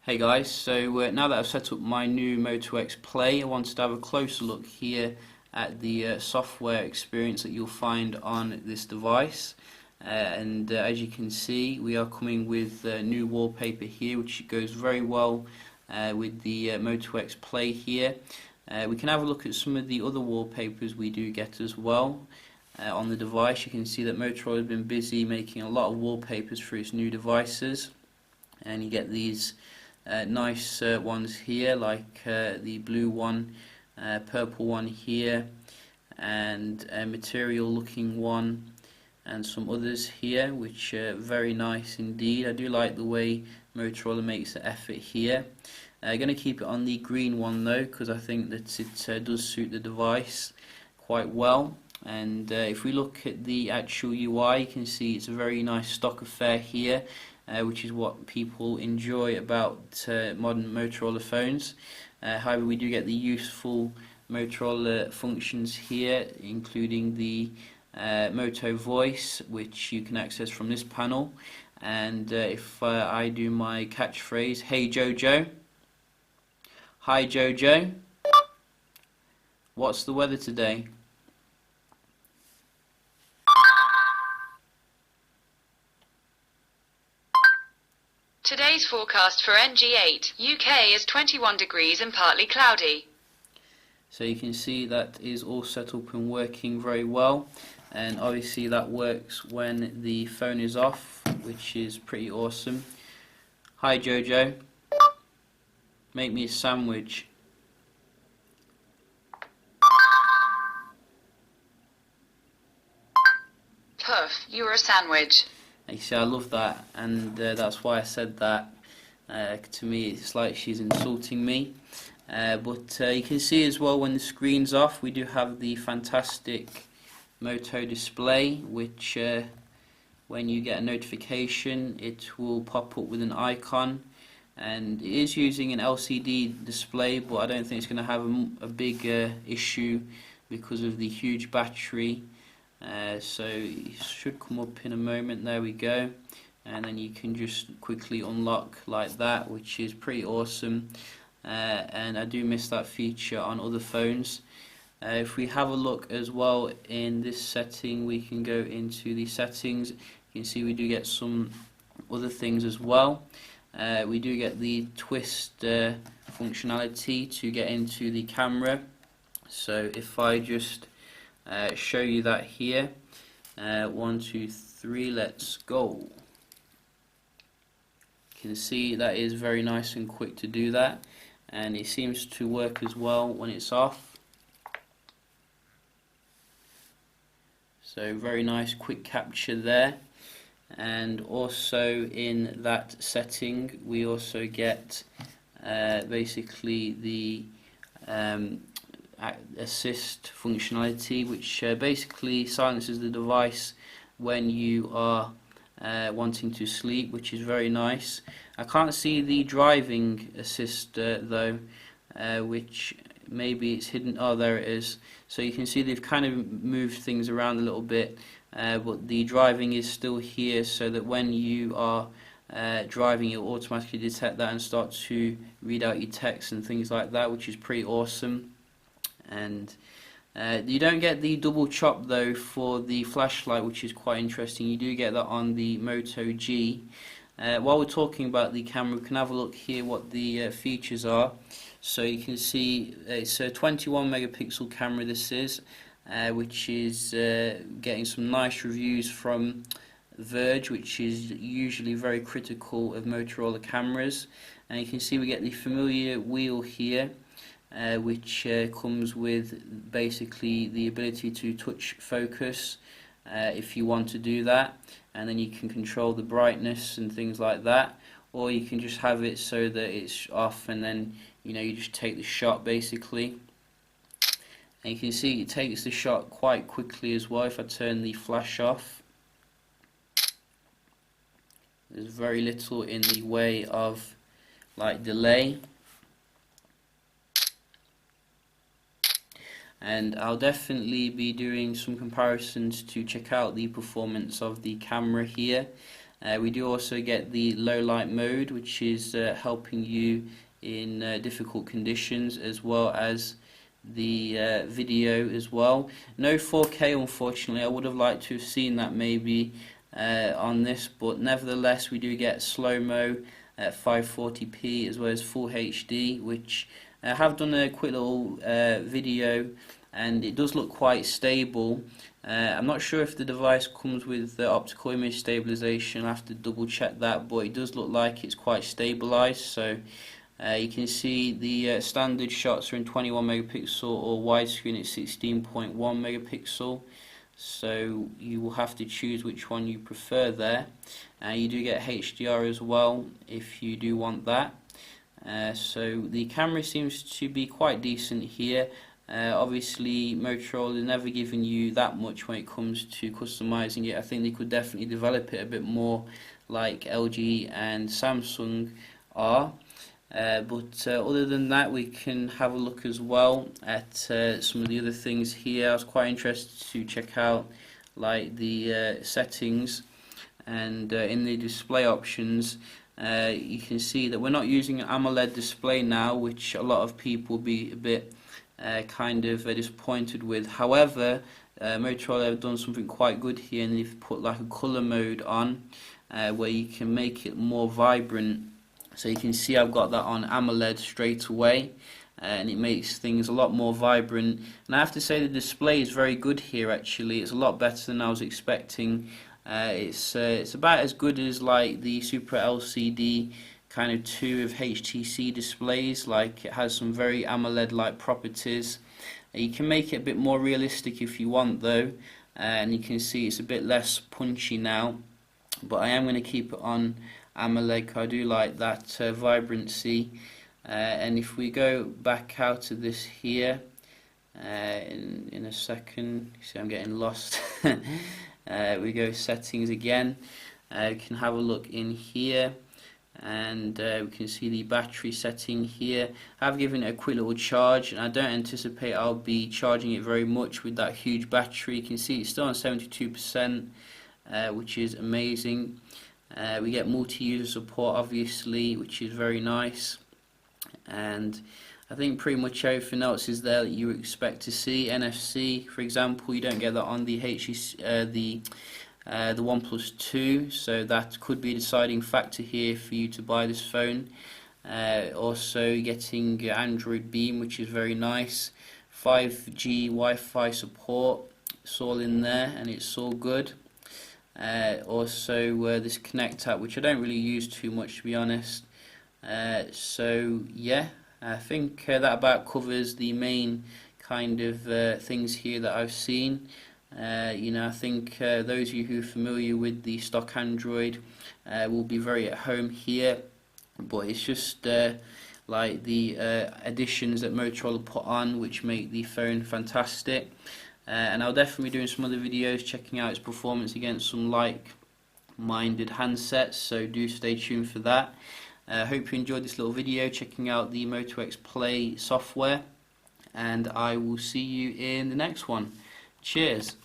Hey guys, so now that I've set up my new Moto X Play, I wanted to have a closer look here at the software experience that you'll find on this device. As you can see, we are coming with new wallpaper here, which goes very well with the Moto X Play here. We can have a look at some of the other wallpapers we do get as well. On the device, you can see that Motorola has been busy making a lot of wallpapers for its new devices, and you get these nice ones here, like the blue one, purple one here, and a material looking one, and some others here which are very nice indeed. I do like the way Motorola makes the effort here. I'm going to keep it on the green one though, because I think that it does suit the device quite well. And if we look at the actual UI, you can see it's a very nice stock affair here, which is what people enjoy about modern Motorola phones. However, we do get the useful Motorola functions here, including the Moto Voice, which you can access from this panel. And if I do my catchphrase, "Hey Jojo," "Hi Jojo," "What's the weather today?" Today's forecast for NG8, UK is 21 degrees and partly cloudy. So you can see that is all set up and working very well, and obviously that works when the phone is off, which is pretty awesome. "Hi Jojo, make me a sandwich." Puff, you're a sandwich. You see, I love that, and that's why I said that. To me, it's like she's insulting me. But you can see as well, when the screen's off, we do have the fantastic Moto display, which when you get a notification, it will pop up with an icon. And it is using an LCD display, but I don't think it's going to have a big issue because of the huge battery. So it should come up in a moment. There we go, and then you can just quickly unlock like that, which is pretty awesome. And I do miss that feature on other phones. If we have a look as well in this setting, we can go into the settings. You can see we do get some other things as well. We do get the twist functionality to get into the camera. So if I just show you that here, 1, 2, 3, let's go. You can see that is very nice and quick to do that, and it seems to work as well when it's off. So very nice quick capture there. And also in that setting we also get basically the assist functionality, which basically silences the device when you are wanting to sleep, which is very nice. I can't see the driving assist though, which maybe it's hidden. Oh, there it is. So you can see they've kind of moved things around a little bit, but the driving is still here, so that when you are driving, it will automatically detect that and start to read out your text and things like that, which is pretty awesome. And you don't get the double chop though for the flashlight, which is quite interesting. You do get that on the Moto G. While we're talking about the camera, we can have a look here what the features are. So you can see it's a 21 megapixel camera, this is, which is getting some nice reviews from Verge, which is usually very critical of Motorola cameras. And you can see we get the familiar wheel here, which comes with basically the ability to touch focus if you want to do that, and then you can control the brightness and things like that, or you can just have it so that it's off, and then you just take the shot basically. And you can see it takes the shot quite quickly as well. If I turn the flash off, there's very little in the way of like delay. And I'll definitely be doing some comparisons to check out the performance of the camera here. We do also get the low light mode, which is helping you in difficult conditions, as well as the video as well. No 4K, unfortunately. I would have liked to have seen that maybe on this, but nevertheless we do get slow-mo at 540p as well as full HD, which I have done a quick little video, and it does look quite stable. I'm not sure if the device comes with optical image stabilization. I have to double check that, but it does look like it's quite stabilized. So you can see the standard shots are in 21 megapixel or widescreen at 16.1 megapixel. So you will have to choose which one you prefer there. You do get HDR as well if you do want that. So the camera seems to be quite decent here. Obviously Motorola has never given you that much when it comes to customizing it. I think they could definitely develop it a bit more like LG and Samsung are. But other than that, we can have a look as well at some of the other things here. I was quite interested to check out like the settings, and in the display options you can see that we're not using an AMOLED display now, which a lot of people will be a bit kind of disappointed with. However, Motorola have done something quite good here, and they've put like a color mode on where you can make it more vibrant. So you can see I've got that on AMOLED straight away, and it makes things a lot more vibrant. And I have to say the display is very good here actually. It's a lot better than I was expecting. It's about as good as like the Super LCD kind of 2 of HTC displays. Like, it has some very AMOLED-like properties. You can make it a bit more realistic if you want though, and you can see it's a bit less punchy now. But I am going to keep it on AMOLED because I do like that vibrancy. And if we go back out of this here in a second, see I'm getting lost. We go settings again. We can have a look in here, and we can see the battery setting here. I've given it a quick little charge, and I don't anticipate I'll be charging it very much with that huge battery. You can see it's still on 72%, which is amazing. We get multi-user support obviously, which is very nice, and I think pretty much everything else is there that you expect to see. NFC, for example, you don't get that on the the OnePlus 2, so that could be a deciding factor here for you to buy this phone. Also getting Android Beam, which is very nice. 5G Wi-Fi support, it's all in there and it's all good. Also this Connect app, which I don't really use too much to be honest. So yeah, I think that about covers the main kind of things here that I've seen. You know, I think those of you who are familiar with the stock Android will be very at home here, but it's just like the additions that Motorola put on which make the phone fantastic. And I'll definitely be doing some other videos checking out its performance against some like-minded handsets, so do stay tuned for that. I hope you enjoyed this little video checking out the Moto X Play software, and I will see you in the next one. Cheers.